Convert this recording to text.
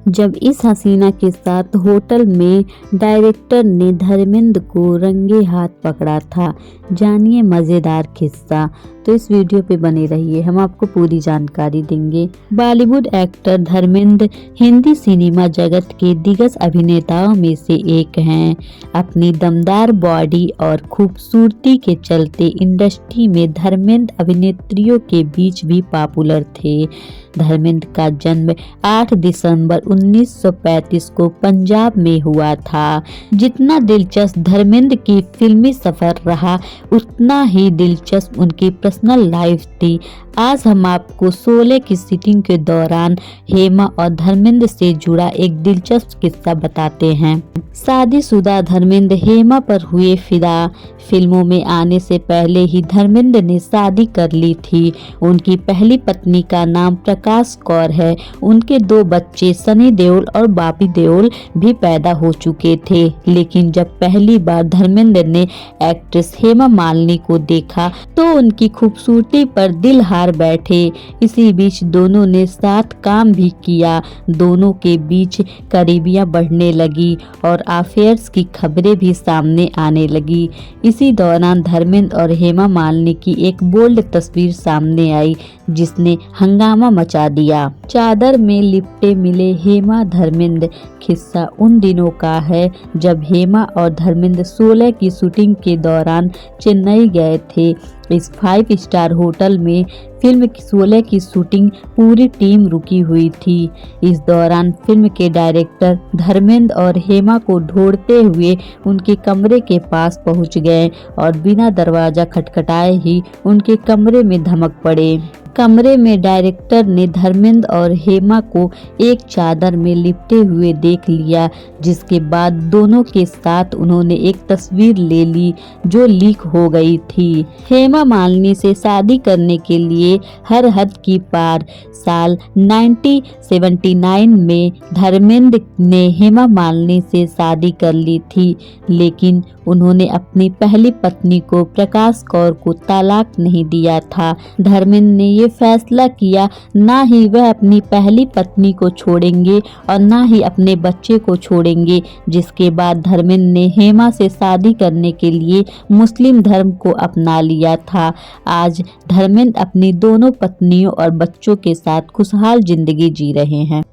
जब इस हसीना के साथ होटल में डायरेक्टर ने धर्मेंद्र को रंगे हाथ पकड़ा था। जानिए मज़ेदार किस्सा। तो इस वीडियो पे बने रहिए, हम आपको पूरी जानकारी देंगे। बॉलीवुड एक्टर धर्मेंद्र हिंदी सिनेमा जगत के दिग्गज अभिनेताओं में से एक हैं। अपनी दमदार बॉडी और खूबसूरती के चलते इंडस्ट्री में धर्मेंद्र अभिनेत्रियों के बीच भी पॉपुलर थे। धर्मेंद्र का जन्म 8 दिसंबर 1935 को पंजाब में हुआ था। जितना दिलचस्प धर्मेंद्र की फिल्मी सफर रहा, उतना ही दिलचस्प उनकी पर्सनल लाइफ थी। आज हम आपको शोले की शूटिंग के दौरान हेमा और धर्मेंद्र से जुड़ा एक दिलचस्प किस्सा बताते हैं। शादीशुदा धर्मेंद्र हेमा पर हुए फिदा। फिल्मों में आने से पहले ही धर्मेंद्र ने शादी कर ली थी। उनकी पहली पत्नी का नाम प्रकाश कौर है। उनके 2 बच्चे सनी देओल और बॉबी देओल भी पैदा हो चुके थे। लेकिन जब पहली बार धर्मेंद्र ने एक्ट्रेस हेमा मालिनी को देखा तो उनकी खूबसूरती पर दिल हार बैठे। इसी बीच दोनों ने साथ काम भी किया। दोनों के बीच करीबियां बढ़ने लगी और अफेयर्स की खबरें भी सामने आने लगी। इसी दौरान धर्मेंद्र और हेमा मालिनी की एक बोल्ड तस्वीर सामने आई, जिसने हंगामा मचा दिया। चादर में लिपटे मिले हेमा धर्मेंद्र। किस्सा उन दिनों का है जब हेमा और धर्मेंद्र शोले की शूटिंग के दौरान चेन्नई गए थे। इस 5 स्टार होटल में फिल्म शोले की शूटिंग पूरी टीम रुकी हुई थी। इस दौरान फिल्म के डायरेक्टर धर्मेंद्र और हेमा को ढूंढते हुए उनके कमरे के पास पहुंच गए और बिना दरवाजा खटखटाए ही उनके कमरे में धमक पड़े। कमरे में डायरेक्टर ने धर्मेंद्र और हेमा को एक चादर में लिपटे हुए देख लिया, जिसके बाद दोनों के साथ उन्होंने एक तस्वीर ले ली जो लीक हो गई थी। हेमा मालिनी से शादी करने के लिए हर हद की पार। साल 1979 में धर्मेंद्र ने हेमा मालिनी से शादी कर ली थी, लेकिन उन्होंने अपनी पहली पत्नी को प्रकाश कौर को तलाक नहीं दिया था। धर्मेंद्र ने ये फैसला किया ना ही वह अपनी पहली पत्नी को छोड़ेंगे और ना ही अपने बच्चे को छोड़ेंगे। जिसके बाद धर्मेंद्र ने हेमा से शादी करने के लिए मुस्लिम धर्म को अपना लिया था। आज धर्मेंद्र अपनी दोनों पत्नियों और बच्चों के साथ खुशहाल जिंदगी जी रहे हैं।